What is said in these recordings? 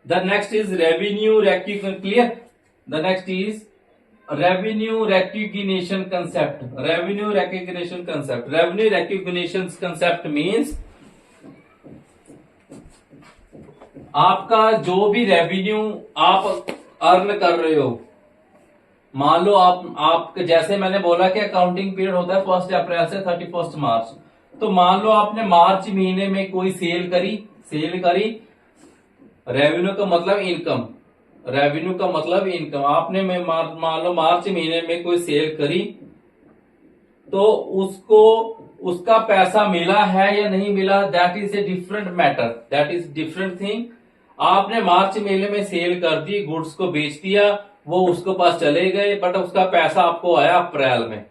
The next is revenue recognition. Clear? The next is revenue recognition concept. Revenue recognition concept. Revenue recognition concept means आपका जो भी revenue आप earn कर रहे हो, मान लो आप जैसे मैंने बोला कि अकाउंटिंग पीरियड होता है 1 अप्रैल से 31 मार्च। तो मान लो आपने मार्च महीने में कोई सेल करी, रेवेन्यू का मतलब इनकम, रेवेन्यू का मतलब इनकम। आपने मान लो मार्च महीने में कोई सेल करी, तो उसको उसका पैसा मिला है या नहीं मिला, that is a different matter, that is different thing. आपने मार्च महीने में सेल कर दी, गुड्स को बेच दिया, वो उसके पास चले गए, बट उसका पैसा आपको आया अप्रैल में।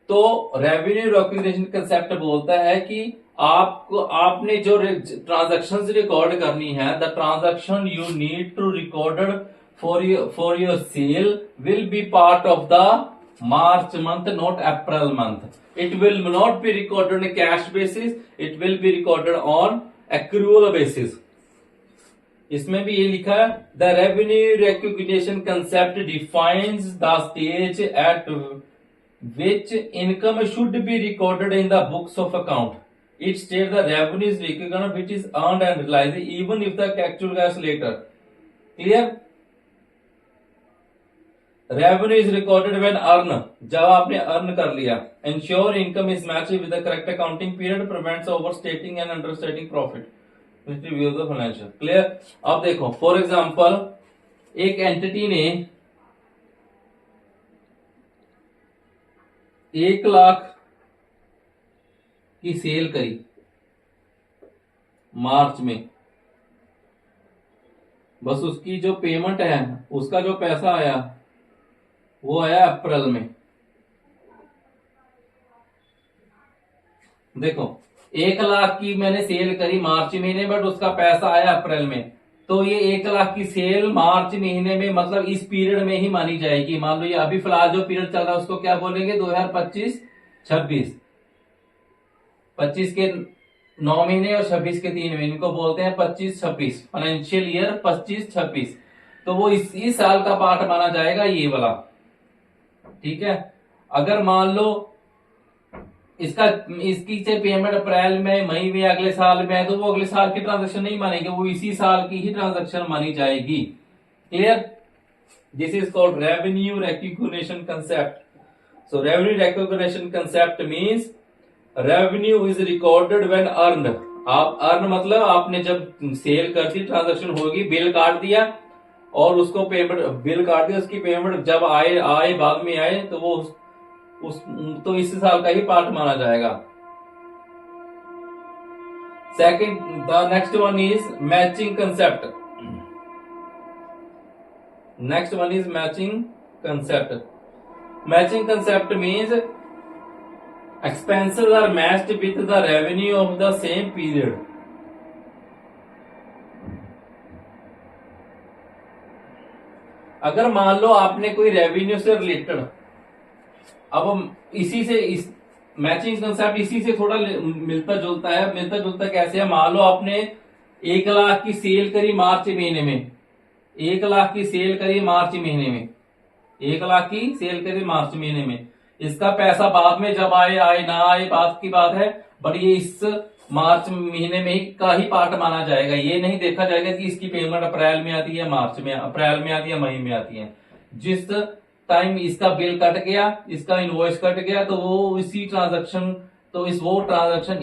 तो रेवेन्यू रिकॉग्निशन कंसेप्ट बोलता है कि आपने जो ट्रांजैक्शंस रिकॉर्ड करनी है, the transaction you need to recorded for your sale will be part of the March month, not April month. It will not be recorded on a cash basis, it will be recorded on accrual basis. इसमें भी ये लिखा है, the revenue recognition concept defines the stage at which income should be recorded in the books of account. It states the revenue is recognized which is earned and realized even if the actual cash later. Clear? Revenue is recorded when earn, जब आपने earn कर लिया। Ensure income is match with the correct accounting period, prevents overstating and understating profit, review the financial. Clear? अब देखो for example एक entity ने 1 लाख की cell करी मार्च में, बस उसकी जो पेमेंट है, उसका जो पैसा आया वो आया अप्रैल में। देखो 1 लाख की मैंने सेल करी मार्च महीने, बट उसका पैसा आया अप्रैल में। तो ये 1 लाख की सेल मार्च महीने में, मतलब इस पीरियड में ही मानी जाएगी। मान लो ये अभी फिलहाल जो पीरियड चल रहा है उसको क्या बोलेंगे, 2025-26। 25 के 9 महीने और 26 के 3 महीने को बोलते हैं 25-26, फाइनेंशियल ईयर 25-26। तो वो इसी साल का पार्ट माना जाएगा ये वाला। ठीक है? अगर मान लो इसकी से पेमेंट अप्रैल में, मई में, अगले साल में है, तो वो अगले साल की ट्रांजैक्शन नहीं मानेगी, वो इसी साल की ही ट्रांजैक्शन मानी जाएगी। Clear? This is called revenue recognition concept. So revenue recognition concept means revenue is recorded when earned. आप अर्न मतलब आपने जब सेल कर दी, ट्रांजैक्शन होगी, बिल काट दिया और उसको पेमेंट, बिल काट दिया, उसकी पेमेंट जब आए बाद में आए, तो वो तो इस साल का ही पार्ट माना जाएगा। Second, the next one is matching concept. Next one is matching concept. Matching concept means expenses are matched with the revenue of the same period. अगर मान लो आपने कोई रेवेन्यू से रिलेटेड, अब इसी से इस मैचिंग कंसेप्ट इसी से थोड़ा मिलता जुलता है। मिलता जुलता कैसे है? मान लो आपने 1 लाख की सेल करी मार्च महीने में, 1 लाख की सेल करी मार्च महीने में, 1 लाख की सेल करी मार्च महीने में। इसका पैसा बाद में जब आए ना आए बात की बात है, बट ये इस मार्च महीने में ही का ही पार्ट माना जाएगा। ये नहीं देखा जाएगा कि इसकी पेमेंट अप्रैल में आती है, मार्च में, अप्रैल में आती है, मई में आती है। जिस टाइम इसका बिल कट गया, इसका इनवॉइस कट गया, तो वो इसी ट्रांजैक्शन, तो वो ट्रांजैक्शन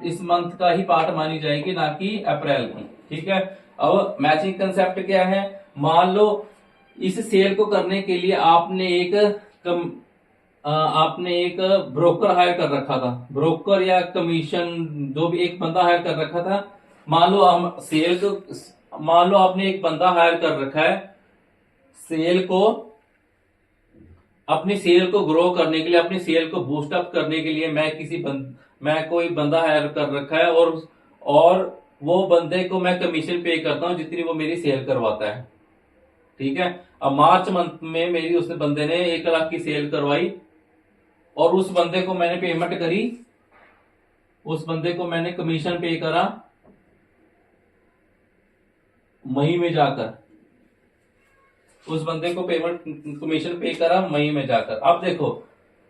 इस मंथ का ही पार्ट मानी जाएगी, ना कि अप्रैल की। ठीक है? अब मैचिंग कंसेप्ट क्या है? मान लो इस सेल को करने के लिए आपने एक ब्रोकर हायर कर रखा था, ब्रोकर या कमीशन, जो भी एक बंदा हायर कर रखा था। मान लो आपने एक बंदा हायर कर रखा है अपनी सेल को ग्रो करने के लिए, अपनी सेल को बूस्ट अप करने के लिए मैं कोई बंदा हायर कर रखा है, और वो बंदे को मैं कमीशन पे करता हूं जितनी वो मेरी सेल करवाता है। ठीक है? अब मार्च मंथ में मेरी उस बंदे ने 1 लाख की सेल करवाई, और उस बंदे को मैंने पेमेंट करी, उस बंदे को मैंने कमीशन पे करा, मई में जाकर, उस बंदे को पेमेंट कमीशन पे करा मई में जाकर। अब देखो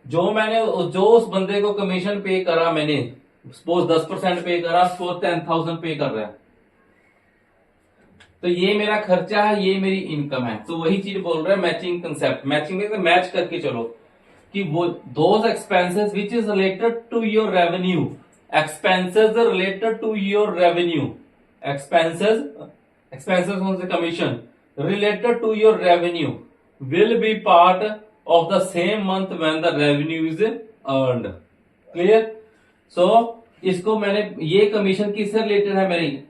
जो उस बंदे को कमीशन पे करा मैंने, सपोज 10% पे करा, सपोज 10,000 पे कर रहा है, तो ये मेरा खर्चा है, ये मेरी इनकम है। तो वही चीज बोल रहा है मैचिंग कंसेप्ट। मैचिंग में मैच करके चलो कि वो those expenses which is related to your revenue, expenses related to your revenue, expenses on the commission related to your revenue will be part of the same month when the revenue is earned. Clear? So इसको मैंने, ये commission किससे related है, मेरी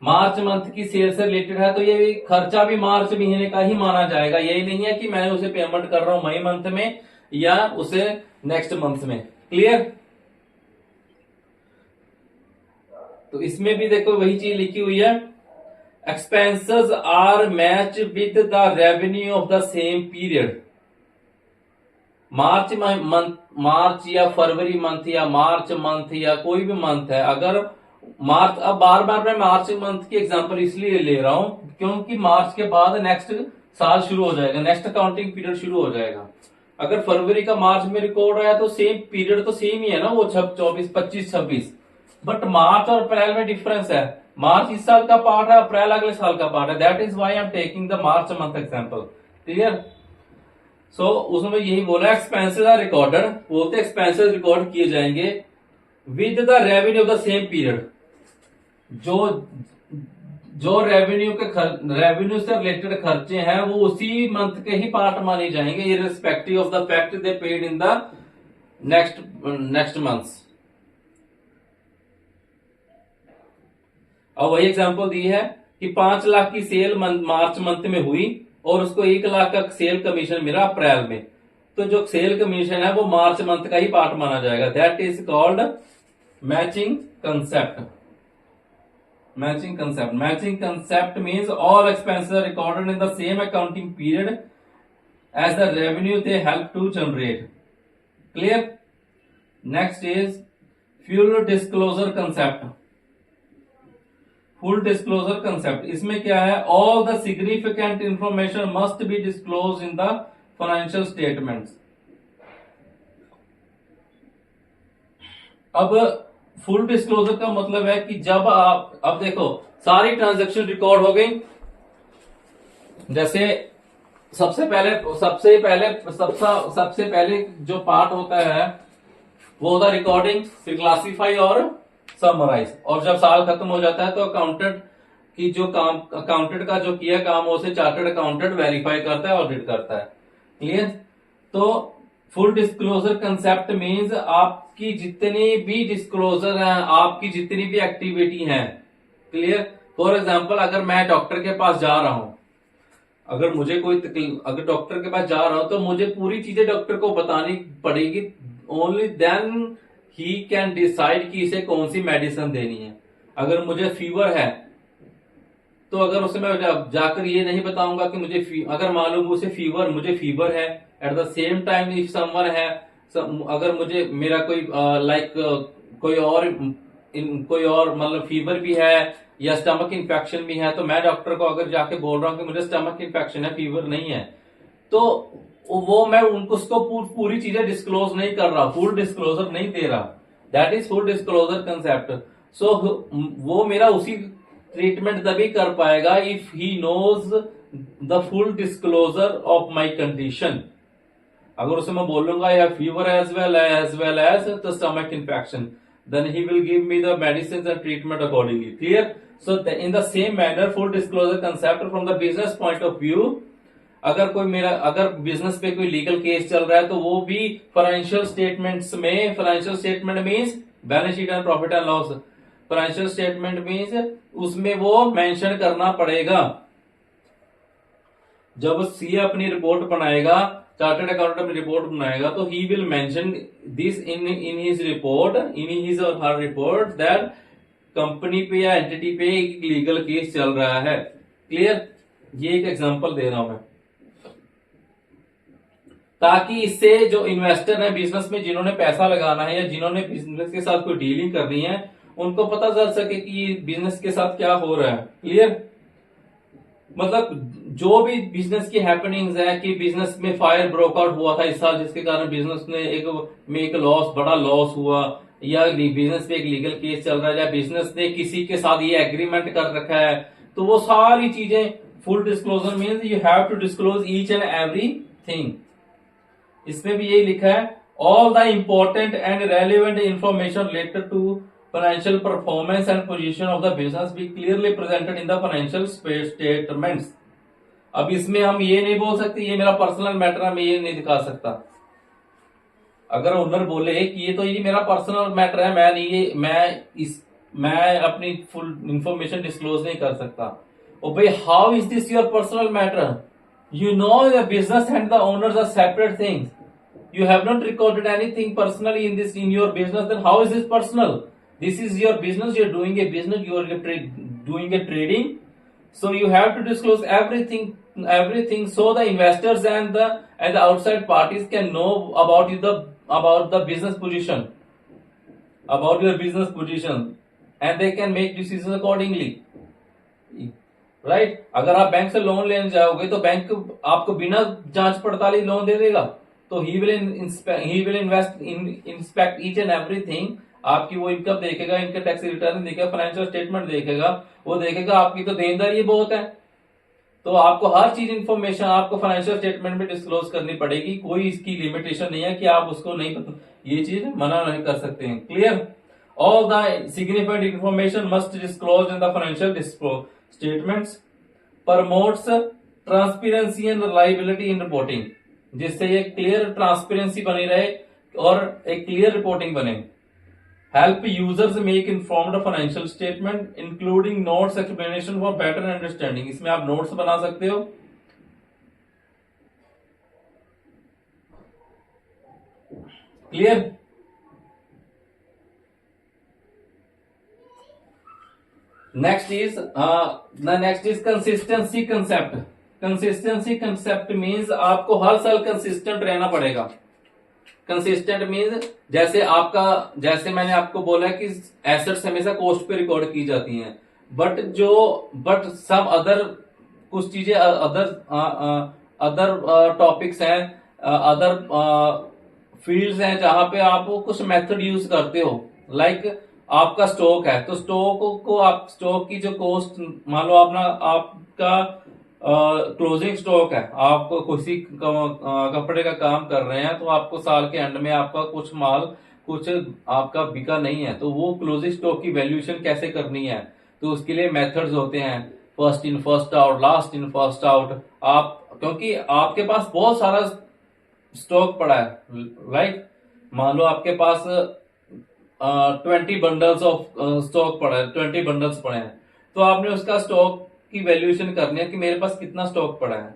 March month की cell से related है, तो ये खर्चा भी मार्च महीने का ही माना जाएगा। यही नहीं है कि मैं उसे पेमेंट कर रहा हूं मई मंथ में या उसे नेक्स्ट मंथ में। क्लियर? तो इसमें भी देखो वही चीज लिखी हुई है, expenses are matched with the revenue of the same period। मार्च या फरवरी मंथ या मार्च मंथ या कोई भी मंथ है, अगर मार्च, अब बार बार मैं मार्च मंथ की एग्जांपल इसलिए ले रहा हूं क्योंकि मार्च के बाद नेक्स्ट साल शुरू हो जाएगा, नेक्स्ट अकाउंटिंग पीरियड शुरू हो जाएगा। अगर फरवरी का मार्च में रिकॉर्ड आया तो सेम पीरियड तो सेम ही है ना, वो 24, 25, 26, बट मार्च और अप्रैल में डिफरेंस है। मार्च इस साल का पार्ट है, अप्रैल अगले साल का पार्ट है। That is why I am taking the March month example. Clear? So उसमें यही बोला, एक्सपेंसेस आर रिकॉर्डेड, बोलते एक्सपेंसेस रिकॉर्ड किए जाएंगे with the revenue of the same period. जो रेवेन्यू से रिलेटेड खर्चे हैं वो उसी मंथ के ही पार्ट माने जाएंगे, irrespective of the fact they paid in the next months. और वही एग्जांपल दी है कि 5 लाख की सेल मार्च मंथ में हुई और उसको 1 लाख का सेल कमीशन मिला अप्रैल में, तो जो सेल कमीशन है वो मार्च मंथ का ही पार्ट माना जाएगा। That is called matching concept. Matching concept means all expenses are recorded in the same accounting period as the revenue they help to generate. Clear? Next is full disclosure concept. Full disclosure concept, इसमें क्या है, all the significant information must be disclose in the financial statements. अब full disclosure का मतलब है कि जब आप, अब देखो सारी ट्रांजैक्शन रिकॉर्ड हो गई, जैसे सबसे पहले जो पार्ट होता है वो होता है रिकॉर्डिंग, फिर क्लासीफाई और समराइज, और जब साल खत्म हो जाता है तो अकाउंटेंट का जो किया काम उसे चार्टर्ड अकाउंटेंट वेरीफाई करता है, ऑडिट करता है। क्लियर? तो फुल डिस्क्लोजर कंसेप्ट मींस आपकी जितनी भी डिस्क्लोजर है, आपकी जितनी भी एक्टिविटी है। क्लियर? फॉर एग्जांपल अगर मैं डॉक्टर के पास जा रहा हूं, अगर डॉक्टर के पास जा रहा हूं तो मुझे पूरी चीजें डॉक्टर को बतानी पड़ेगी, ओनली देन ही कैन डिसाइड कि इसे कौन सी मेडिसिन देनी है। अगर मुझे फीवर है तो अगर उसे मैं जाकर ये नहीं बताऊंगा कि अगर मालूम मुझे फीवर है, at the same time if someone है, अगर मुझे मेरा कोई और मतलब फीवर भी है या स्टमक इन्फेक्शन भी है, तो मैं डॉक्टर को अगर जाके बोल रहा हूं कि मुझे स्टमक इन्फेक्शन है, फीवर नहीं है, तो वो मैं उसको पूरी चीजें डिस्क्लोज नहीं कर रहा, फुल डिस्क्लोजर नहीं दे रहा। That is full disclosure concept. So वो मेरा उसी ट्रीटमेंट तभी कर पाएगा if he knows the full disclosure of my condition. अगर उसे मैं बोलूंगा या fever as well as the stomach infection, then he will give me the medicines and treatment accordingly. Clear? So in the same manner, full disclosure concept from the business point of view, अगर business पे कोई legal case चल रहा है तो वो भी financial statements में, financial statement means balance sheet and profit and loss, financial statement means उसमें वो मेंशन करना पड़ेगा। जब सीए अपनी रिपोर्ट बनाएगा, चार्टर्ड अकाउंटेंट अपनी रिपोर्ट बनाएगा, तो he will mention this in his report, in his और हर रिपोर्ट दैट कंपनी पे या एंटिटी पे एक लीगल केस चल रहा है। क्लियर? ये एक एग्जांपल दे रहा हूं मैं, ताकि इससे जो इन्वेस्टर है बिजनेस में, जिन्होंने पैसा लगाना है या जिन्होंने बिजनेस के साथ कोई डीलिंग करनी है, उनको पता चल सके कि ये बिजनेस के साथ क्या हो रहा है। क्लियर? मतलब जो भी बिजनेस की हैपनिंग्स है कि बिजनेस में फायर ब्रोकआउट हुआ था इस साल, जिसके कारण बिजनेस ने एक लॉस, बड़ा लॉस हुआ, या बिजनेस पे एक लीगल केस चल रहा है, या बिजनेस ने किसी के साथ ये एग्रीमेंट कर रखा है, तो वो सारी चीजें full disclosure means you have to disclose each and every thing. इसमें भी यही लिखा है, all the important and relevant information related to financial performance and position of the business be clearly presented in the financial statements. अब इसमें हम ये नहीं बोल सकते ये मेरा पर्सनल मैटर है, मैं ये नहीं दिखा सकता। अगर ओनर बोले कि ये मेरा पर्सनल मैटर है, मैं नहीं मैं अपनी फुल इंफॉर्मेशन डिस्क्लोज नहीं कर सकता। ओ भाई, how is this your personal matter? You know the business and the owners are separate things. You have not recorded anything personally in your business. Then how is this personal? This is your business. You're doing a business. You are doing a trading. So you have to disclose everything, so the investors and the outside parties can know about the business position, about your business position, and they can make decisions accordingly. Right अगर आप bank से loan लेने जाओगे तो bank आपको बिना जांच पड़ताल लोन दे देगा, तो he will inspect each and everything. आपकी वो इनकम देखेगा, इनकम टैक्स रिटर्न देखेगा, फाइनेंशियल स्टेटमेंट देखेगा, वो देखेगा आपकी तो देनदारी बहुत है, तो आपको हर चीज इंफॉर्मेशन आपको फाइनेंशियल स्टेटमेंट में डिस्क्लोज करनी पड़ेगी। कोई इसकी लिमिटेशन नहीं है कि आप उसको नहीं पता, ये चीज मना नहीं कर सकते हैं। Clear? All the significant information must disclose in the financial statements, promotes transparency and reliability in reporting, जिससे ये क्लियर ट्रांसपेरेंसी बनी रहे और एक क्लियर रिपोर्टिंग बने। Help users make informed financial statement including notes explanation for better understanding. इसमें आप notes बना सकते हो। Clear? Next is consistency concept. Consistency concept means आपको हर साल कंसिस्टेंट रहना पड़ेगा। कंसिस्टेंट मीन्स जैसे मैंने आपको बोला कि एसेट्स हमेशा कॉस्ट पे रिकॉर्ड की जाती हैं, बट सब अदर कुछ चीजें अदर टॉपिक्स हैं, अदर फील्ड्स हैं जहां पे आप कुछ मेथड यूज करते हो। लाइक आपका स्टॉक है, तो स्टॉक की जो कॉस्ट, मान लो आपका क्लोजिंग स्टॉक है, आप किसी कपड़े का काम कर रहे हैं, तो आपको साल के एंड में आपका कुछ आपका बिका नहीं है, तो वो क्लोजिंग स्टॉक की वैल्यूएशन कैसे करनी है, तो उसके लिए मेथड्स होते हैं, first in first out, last in first out. क्योंकि आपके पास बहुत सारा स्टॉक पड़ा है, राइट? मान लो आपके पास 20 बंडल्स ऑफ स्टॉक पड़ा है, 20 बंडल्स पड़े हैं, तो आपने उसका स्टॉक की वैल्यूएशन करनी है कि मेरे पास कितना स्टॉक पड़ा है,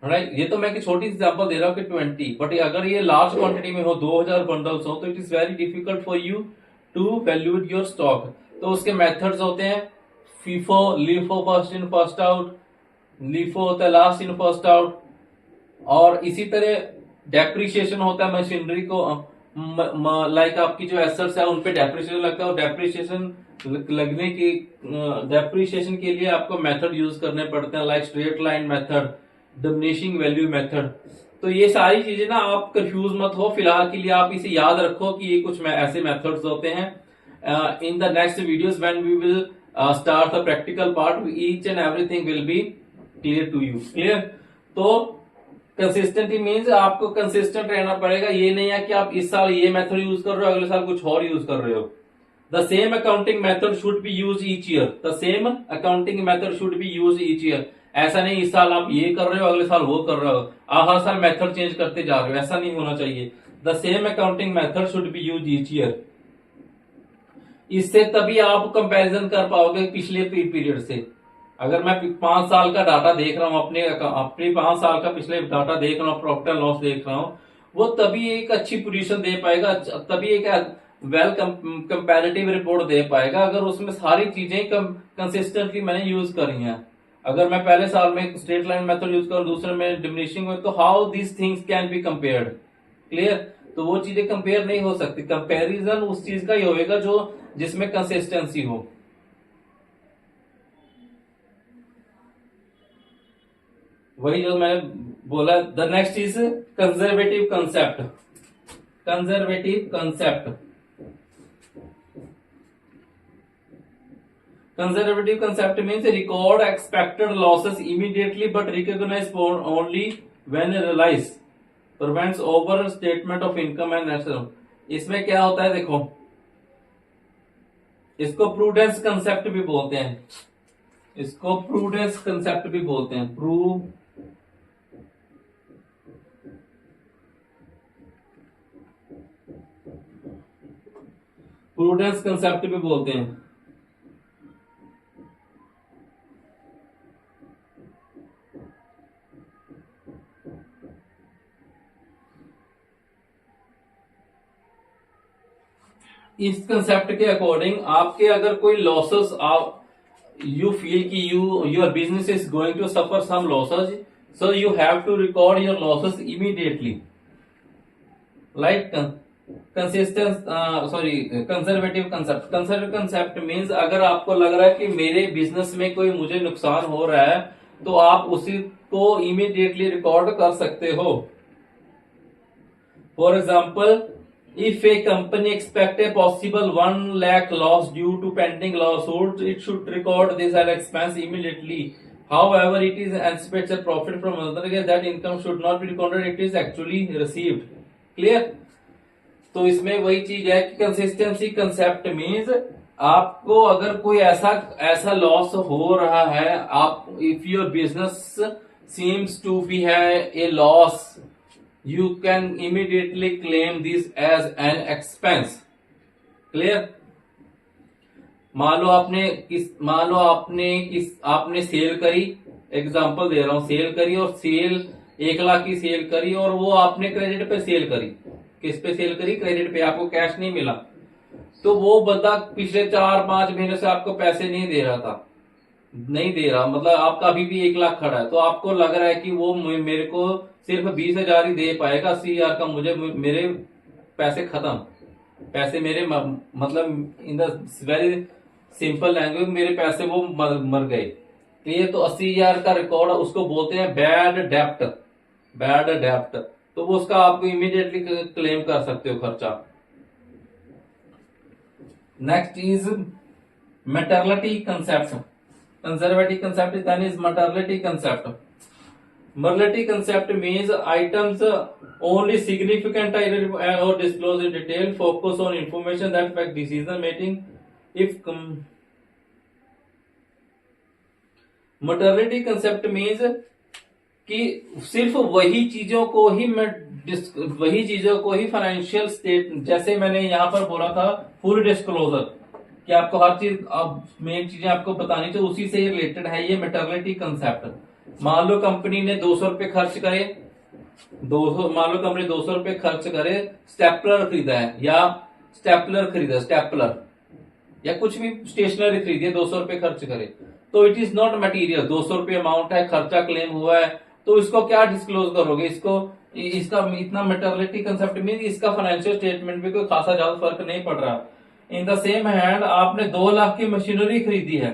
राइट? ये तो मैं एक छोटी एग्जांपल दे रहा हूँ कि 20, बट अगर ये लार्ज क्वांटिटी में हो, 2000 बंडल्स हो, तो it is very difficult for you to valuate your stock. तो उसके मेथड्स होते हैं FIFO, LIFO, first in first out, LIFO होता है लास्ट इन फर्स्ट आउट, और इसी तरह डेप्रिसिएशन होता है मशीनरी को, लाइक आपकी जो एसेट्स है उन पे डेप्रिसिएशन लगता है, और डेप्रिसिएशन के लिए आपको मेथड यूज करने पड़ते हैं, like straight line method, diminishing value method. तो ये सारी चीजें ना, आप कंफ्यूज मत हो, फिलहाल के लिए आप इसे याद रखो कि ये कुछ ऐसे मेथड्स होते हैं। In the next videos when we will start the practical part, each and everything will be clear to you. Clear? तो कंसिस्टेंसी मीन्स आपको कंसिस्टेंट रहना पड़ेगा। ये नहीं है कि आप इस साल ये मेथड यूज कर रहे हो, अगले साल कुछ और यूज कर रहे हो। The same accounting method should be use each year. The same accounting method should be use each year. ऐसा नहीं इस साल आप ये कर रहे हो, अगले साल वो कर रहे हो, आप हर साल मेथड चेंज करते जा रहे हो, ऐसा नहीं होना चाहिए। The same accounting method should be use each year. इससे तभी आप कंपैरिजन कर पाओगे पिछले पीरियड से। अगर मैं 5 साल का डाटा देख रहा हूं, अपने 5 साल का पिछले डाटा देख रहा हूं, प्रॉफिट एंड लॉस देख रहा हूं, वो तभी एक अच्छी पोजीशन दे पाएगा, तभी एक वेल कंपैरेटिव रिपोर्ट दे पाएगा अगर उसमें सारी चीजें कंसिस्टेंटली मैंने यूज करी हैं। अगर मैं पहले साल में स्ट्रेट लाइन मेथड यूज करूं, दूसरे में डिमिनिशिंग में, तो how this things can be compared? Clear? तो वो चीजें कंपेयर नहीं हो सकती। कंपेरिजन उस चीज का ही होएगा जो जिसमें कंसिस्टेंसी हो। वही जो मैंने बोला। The next is conservative concept. Conservative concept, conservative concept means record expected losses immediately but recognize only when realized, prevents overstatement of income and national। इसमें क्या होता है देखो, इसको प्रूडेंस कंसेप्ट भी बोलते हैं, इसको प्रूडेंस कंसेप्ट भी बोलते हैं, प्रूडेंस कंसेप्ट भी बोलते हैं। इस कंसेप्ट के अकॉर्डिंग आपके अगर कोई लॉसेस आप you feel कि your business is going to suffer some losses, so you have to record your losses immediately, like conservative concept. Conservative concept means अगर आपको लग रहा है कि मेरे बिजनेस में कोई मुझे नुकसान हो रहा है तो आप उसी को इमीडिएटली रिकॉर्ड कर सकते हो। For example, if a company expect a possible 1 lakh loss due to pending lawsuit, it should record this as expense immediately. However, it is anticipates a profit from another case, that income should not be recorded, it is actually received। Clear? तो इसमें वही चीज है कि consistency concept means आपको अगर कोई ऐसा लॉस हो रहा है, आप if your business seems to be है a loss, you can immediately claim this as an expense। क्लियर? मान लो आपने सेल करी, एग्जांपल दे रहा हूं, सेल करी और सेल 1 लाख की सेल करी और वो आपने क्रेडिट पे सेल करी। किस पे सेल करी? क्रेडिट पे। आपको कैश नहीं मिला, तो वो बंदा पिछले 4-5 महीने से आपको पैसे नहीं दे रहा था, नहीं दे रहा, मतलब आपका अभी भी 1 लाख खड़ा है, तो आपको लग रहा है कि वो मेरे को सिर्फ 20,000 ही दे पाएगा, 80,000 का मुझे मेरे पैसे खत्म, पैसे मेरे मतलब in the very simple language मेरे पैसे वो मर गए। तो ये तो 80,000 का रिकॉर्ड, उसको बोलते हैं बैड डेप्ट। बैड डेप्ट, तो वो उसका आपको इमीडिएटली क्लेम कर सकते हो खर्चा। Next is maternity concept. Conservative concept then is mortality concept। Mortality concept means items only significant or disclosed in detail, focus on information that affect decision making। If mortality concept means कि सिर्फ वही चीजों को ही financial state, जैसे मैंने यहां पर बोला था फुल डिस्क्लोजर, कि आपको हर चीज मेन चीजें आपको बतानी, तो उसी से रिलेटेड है ये मेटर्निटी कंसेप्ट। मान लो कंपनी ने 200 रुपए खर्च करे, मान लो कंपनी 200 रुपए खर्च करे, स्टेपलर खरीदा है या स्टेपलर या कुछ भी स्टेशनरी खरीदी है, 200 रुपए खर्च करे, तो इट इज नॉट मटीरियल, 200 रुपए अमाउंट है, खर्चा क्लेम हुआ है, तो इसको क्या डिस्क्लोज करोगे? इसका इतना मेटर्निटी कंसेप्ट मीन इसका फाइनेंशियल स्टेटमेंट में कोई खासा ज्यादा फर्क नहीं पड़ रहा। इन द सेम हैंड आपने 2 लाख की मशीनरी खरीदी है,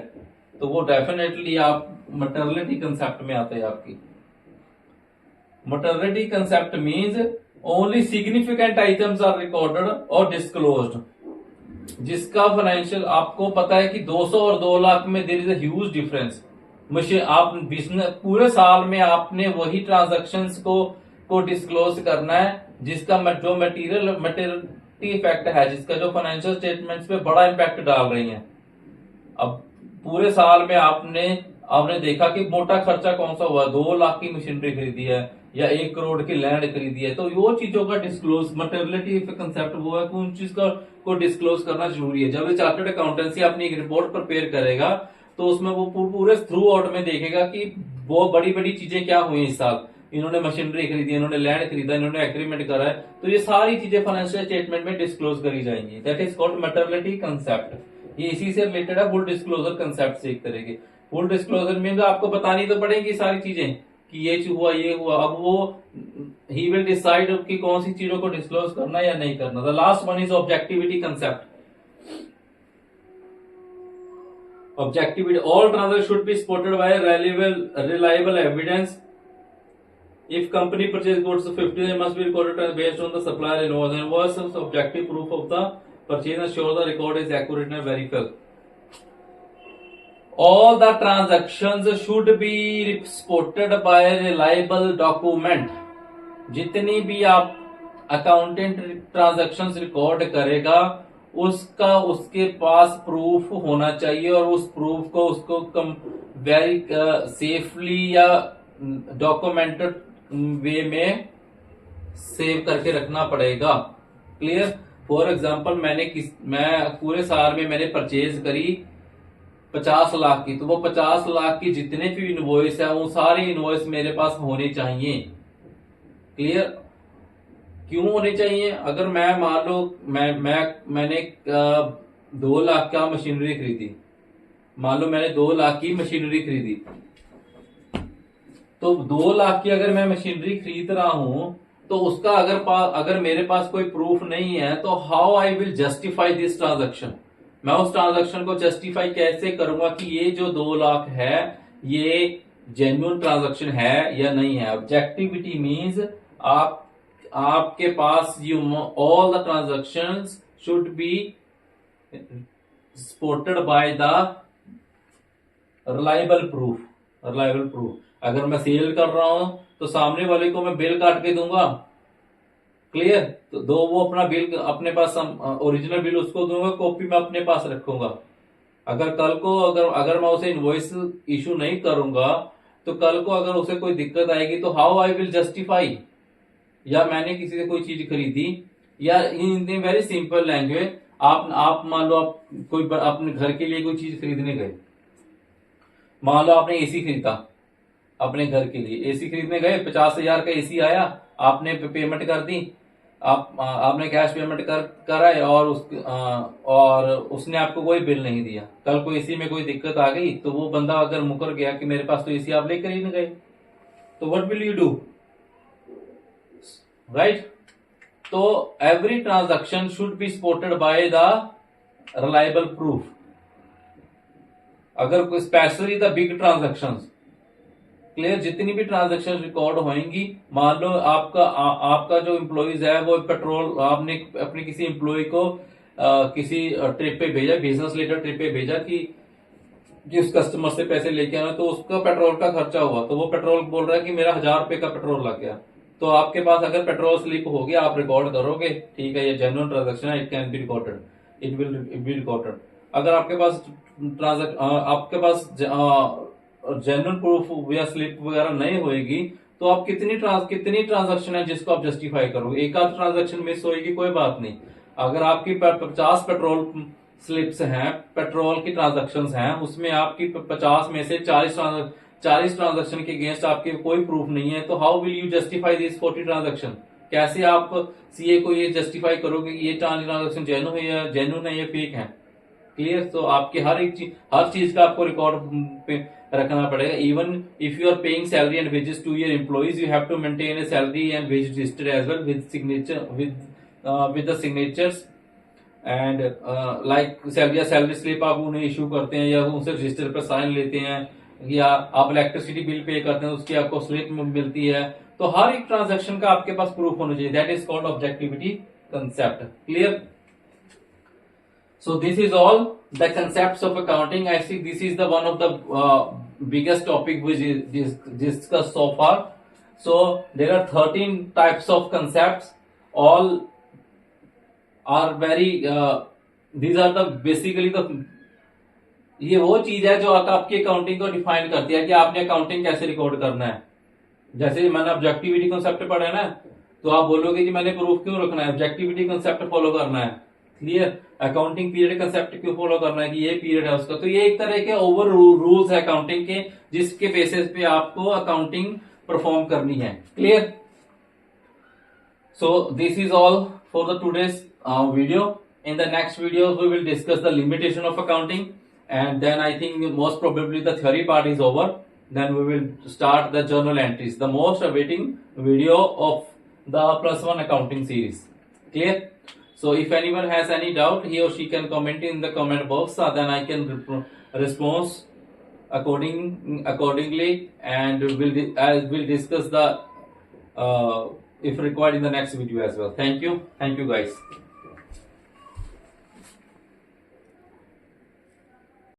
तो वो डेफिनेटली आप मटर्निटी कंसेप्ट में आते हैं। आपकी materiality concept means only significant items are recorded और डिस्क्लोज्ड, जिसका फाइनेंशियल आपको पता है कि 200 और 2 लाख में there is a huge difference. आप बिजनेस पूरे साल में आपने वही ट्रांजैक्शंस को डिस्क्लोज करना है, जिसका जो मटेरियल इफेक्ट है, जिसका जो फाइनेंशियल स्टेटमेंट्स पे बड़ा इम्पैक्ट डाल रही है। अब पूरे साल में आपने देखा कि मोटा खर्चा कौन सा हुआ, 2 लाख की मशीनरी खरीदी है या 1 करोड़ की लैंड खरीदी है, तो वो चीजों का डिस्क्लोज मटेरियलिटी कंसेप्ट वो है कि उन चीज को डिस्क्लोज करना जरूरी है। जब चार्टर्ड अकाउंटेंसी अपनी एक रिपोर्ट प्रिपेयर करेगा, तो उसमें वो पूरे थ्रू आउट में देखेगा कि वो बड़ी बड़ी चीजें क्या हुई इस साल, इन्होंने मशीनरी खरीदी, इन्होंने लैंड खरीदा, इन्होंने एग्रीमेंट करा है, तो ये सारी चीजें फाइनेंशियल स्टेटमेंट में डिस्क्लोज करी जाएंगी। That is called materiality concept. ये इसी से रिलेटेड है फुल डिस्क्लोजर कंसेप्ट से। एक तरह के फुल डिस्क्लोजर में आपको बतानी तो पड़ेगी सारी चीजें कि ये हुआ ये हुआ। अब वो ही विल डिसाइड कि कौन सी चीजों को डिस्क्लोज करना या नहीं करना। The last one is objectivity concept. Objectivity, all transactions should be supported by reliable evidence If company purchase goods 50, they must be recorded based on the supplier invoice. Invoice is objective proof of the purchase and ensure the record is accurate and verifiable. All the transactions should be supported by a reliable document. जितनी भी आप accountant transactions record करेगा उसका उसके पास proof होना चाहिए और उस प्रूफ को उसको वेरी सेफली या डॉक्यूमेंटेड वे में सेव करके रखना पड़ेगा. क्लियर. फॉर एग्जांपल मैं पूरे साल में मैंने परचेज करी 50 लाख की, तो वो 50 लाख की जितने भी इनवॉइस है वो सारी इनवॉइस मेरे पास होनी चाहिए. क्लियर. क्यों होने चाहिए? अगर मैं मान लो मैंने 2 लाख का मशीनरी खरीदी, मान लो मैंने 2 लाख की मशीनरी खरीदी, तो 2 लाख की अगर मैं मशीनरी खरीद रहा हूं तो उसका अगर मेरे पास कोई प्रूफ नहीं है तो how I will justify this transaction. मैं उस ट्रांजैक्शन को जस्टिफाई कैसे करूंगा कि ये जो 2 लाख है ये जेन्युइन ट्रांजैक्शन है या नहीं है. ऑब्जेक्टिविटी मीन्स आपके पास all the transactions should be supported by the reliable proof. अगर मैं सेल कर रहा हूं तो सामने वाले को मैं बिल काट के दूंगा. क्लियर. तो वो अपना बिल अपने पास ओरिजिनल बिल उसको दूंगा, कॉपी मैं अपने पास रखूंगा. अगर कल को अगर मैं उसे इनवॉइस इशू नहीं करूंगा तो कल को अगर उसे कोई दिक्कत आएगी तो हाउ आई विल जस्टिफाई. या मैंने किसी से कोई चीज खरीदी, या इन वेरी सिंपल लैंग्वेज आप मान लो आप कोई अपने घर के लिए कोई चीज खरीदने गए. मान लो आपने एसी खरीदा अपने घर के लिए. एसी खरीदने गए, 50,000 का एसी आया, आपने पेमेंट कर दी, आपने कैश पेमेंट कराए और उसने आपको कोई बिल नहीं दिया. कल को एसी में कोई दिक्कत आ गई तो वो बंदा अगर मुकर गया कि मेरे पास तो एसी आप लेकर ही नहीं गए, तो what will you do. Right. तो every transaction should be supported by the reliable proof. अगर especially the big transactions. Clear. जितनी भी ट्रांजैक्शन रिकॉर्ड होंगी, मान लो आपका जो एम्प्लॉइज है वो पेट्रोल, आपने अपने किसी एम्प्लॉय को किसी ट्रिप पे भेजा, बिजनेस रिलेटेड ट्रिप पे भेजा कि जिस कस्टमर से पैसे लेके आना, तो उसका पेट्रोल का खर्चा हुआ, तो वो पेट्रोल बोल रहा है कि मेरा 1000 रुपए का पेट्रोल लग गया. तो आपके पास अगर पेट्रोल स्लिप हो गया, आप रिकॉर्ड करोगे, ठीक है ये जेन्युइन ट्रांजैक्शन है, it can be recorded, it will be recorded. अगर आपके पास जेन्युइन प्रूफ या स्लिप वगैरह नहीं होएगी तो आप कितनी ट्रांजैक्शन है जिसको आप जस्टिफाई करोगे. एक आध ट्रांजैक्शन मिस होएगी, कोई बात नहीं. अगर आपकी 50 पेट्रोल स्लिप्स हैं, पेट्रोल की ट्रांजैक्शंस हैं, उसमें आपकी 50 में से 40 ट्रांजैक्शन के अगेंस्ट आपके कोई प्रूफ नहीं है, तो how will you justify this 40 transaction. कैसे आप सीए को ये जस्टिफाई करोगे कि ये ट्रांजैक्शन जेन्युइन है या फेक है. क्लियर. तो आपके हर चीज का आपको रिकॉर्ड पे रखना पड़ेगा. Even if you are paying salary and wages to your employees, you have to maintain a salary and wage register as well with the signatures and like salary slip आप उन्हें इशू करते हैं या उनसे register पर sign लेते हैं, या आप इलेक्ट्रिसिटी बिल पे करते हैं उसकी आपको स्लिप मिलती है. तो हर एक ट्रांजैक्शन का आपके पास प्रूफ होना चाहिए. That is called objectivity concept. Clear. So this is all the concepts of accounting. I think this is the one of the biggest topic which is discussed so far. So there are 13 types of concepts. All are very these are the basically the ये वो चीज है जो आपकी accounting को define करती है कि आपने अकाउंटिंग कैसे रिकॉर्ड करना है. जैसे मैंने ऑब्जेक्टिविटी कंसेप्ट पढ़ा है ना, तो आप बोलोगे कि मैंने प्रूफ क्यों रखना है, ऑब्जेक्टिविटी कंसेप्ट फॉलो करना है. क्लियर. अकाउंटिंग पीरियड कंसेप्ट क्यों फॉलो करना है कि ये पीरियड है उसका. तो ये एक तरह के ओवर रूल्स है अकाउंटिंग के, जिसके बेसिस पे आपको अकाउंटिंग परफॉर्म करनी है. Clear. So this is all for the today's video. In the next video we will discuss the limitation of accounting and then I think most probably the theory part is over. Then we will start the journal entries, the most awaiting video of the +1 accounting series. Clear. So if anyone has any doubt, he or she can comment in the comment box, then I can respond accordingly, and we'll discuss the if required in the next video as well. Thank you guys.